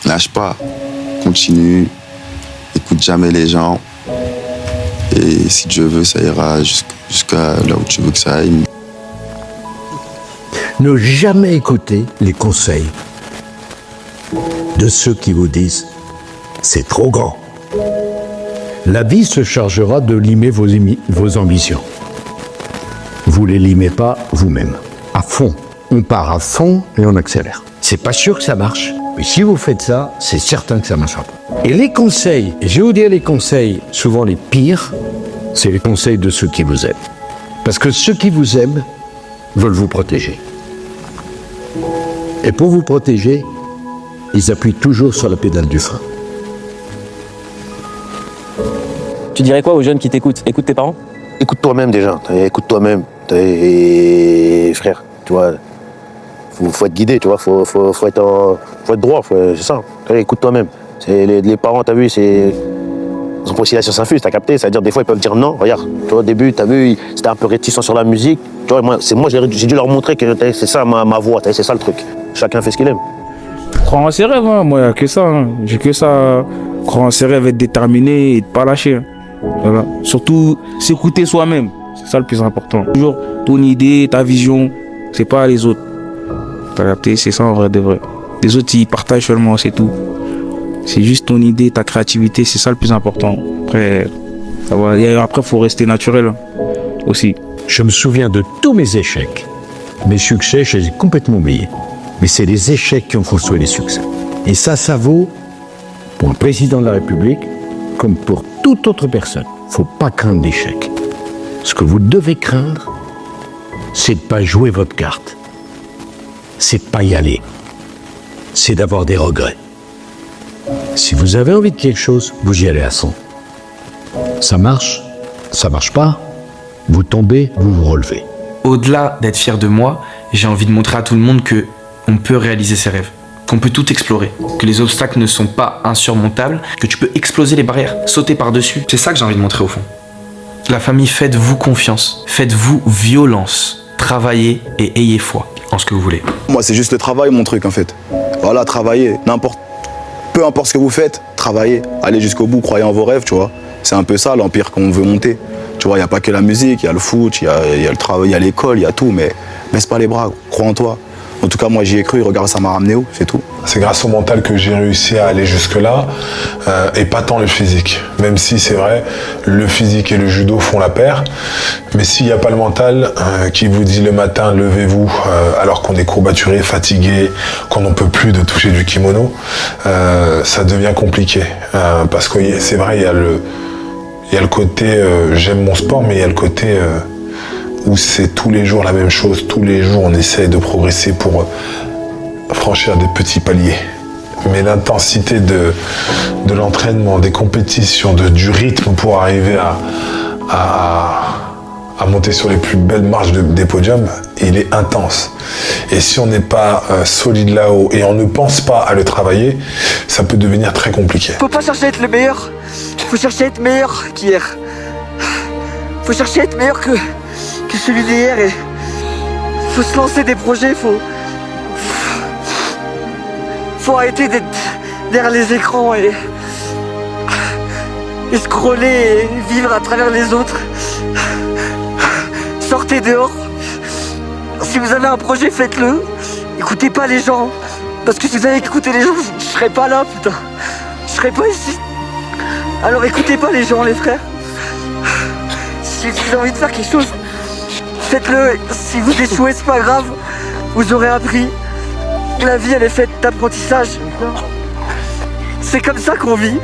Lâche pas, continue, écoute jamais les gens. Et si Dieu veut, ça ira jusqu'à là où tu veux que ça aille. Ne jamais écouter les conseils de ceux qui vous disent « c'est trop grand ». La vie se chargera de limer vos ambitions. Vous ne les limez pas vous-même. À fond. On part à fond et on accélère. C'est pas sûr que ça marche, mais si vous faites ça, c'est certain que ça marchera pas. Et les conseils, et je vais vous dire les conseils, souvent les pires, c'est les conseils de ceux qui vous aiment. Parce que ceux qui vous aiment veulent vous protéger. Et pour vous protéger, ils appuient toujours sur la pédale du frein. Tu dirais quoi aux jeunes qui t'écoutent? Écoute tes parents? Écoute toi-même déjà, écoute toi-même. Et frère, tu vois, faut être guidé, tu vois, faut être droit, c'est ça. Écoute toi-même. Les parents, t'as vu, ils ont pas aussi la science infuse, t'as capté? C'est-à-dire des fois ils peuvent dire non, regarde, tu vois, au début, t'as vu, c'était un peu réticent sur la musique. Tu vois, moi j'ai dû leur montrer que c'est ça ma voix, c'est ça le truc. Chacun fait ce qu'il aime. Croire en ses rêves, hein. Moi, il n'y a que ça. Hein. J'ai que ça. Croire en ses rêves, être déterminé et ne pas lâcher. Hein. Voilà. Surtout, s'écouter soi-même. C'est ça le plus important. Toujours ton idée, ta vision, c'est pas les autres. T'as capté? C'est ça en vrai de vrai. Les autres, ils partagent seulement, c'est tout. C'est juste ton idée, ta créativité, c'est ça le plus important. Après, il faut rester naturel hein, aussi. Je me souviens de tous mes échecs. Mes succès, je les ai complètement oubliés. Mais c'est les échecs qui ont construit les succès. Et ça vaut pour un président de la République comme pour toute autre personne. Il ne faut pas craindre l'échec. Ce que vous devez craindre, c'est de ne pas jouer votre carte. C'est de ne pas y aller. C'est d'avoir des regrets. Si vous avez envie de quelque chose, vous y allez à fond. Ça marche pas, vous tombez, vous vous relevez. Au-delà d'être fier de moi, j'ai envie de montrer à tout le monde que on peut réaliser ses rêves, qu'on peut tout explorer, que les obstacles ne sont pas insurmontables, que tu peux exploser les barrières, sauter par-dessus. C'est ça que j'ai envie de montrer au fond. La famille, faites-vous confiance, faites-vous violence, travaillez et ayez foi en ce que vous voulez. Moi, c'est juste le travail, mon truc, en fait. Voilà, travaillez, peu importe ce que vous faites, travaillez, allez jusqu'au bout, croyez en vos rêves, tu vois. C'est un peu ça l'empire qu'on veut monter. Tu vois, il n'y a pas que la musique, il y a le foot, il y a le travail, il y a l'école, il y a tout, mais baisse pas les bras, crois en toi. En tout cas, moi, j'y ai cru, regarde, ça m'a ramené où, c'est tout. C'est grâce au mental que j'ai réussi à aller jusque-là, et pas tant le physique. Même si, c'est vrai, le physique et le judo font la paire, mais s'il n'y a pas le mental qui vous dit le matin, levez-vous, alors qu'on est courbaturé, fatigué, qu'on n'en peut plus de toucher du kimono, ça devient compliqué. Parce que c'est vrai, il y a le côté j'aime mon sport, mais il y a le côté où c'est tous les jours la même chose, tous les jours on essaie de progresser pour franchir des petits paliers. Mais l'intensité de l'entraînement, des compétitions, du rythme pour arriver à monter sur les plus belles marches des podiums, il est intense. Et si on n'est pas solide là-haut et on ne pense pas à le travailler, ça peut devenir très compliqué. Faut pas chercher à être le meilleur, faut chercher à être meilleur qu'hier. Faut chercher à être meilleur que celui d'hier et faut se lancer des projets, faut arrêter d'être derrière les écrans et scroller et vivre à travers les autres. Sortez dehors. Si vous avez un projet, faites-le. Écoutez pas les gens. Parce que si vous avez écouté les gens, je serais pas là, putain. Je serais pas ici. Alors écoutez pas les gens, les frères. Si vous avez envie de faire quelque chose, faites-le. Si vous échouez, c'est pas grave. Vous aurez appris. La vie, elle est faite d'apprentissage. C'est comme ça qu'on vit.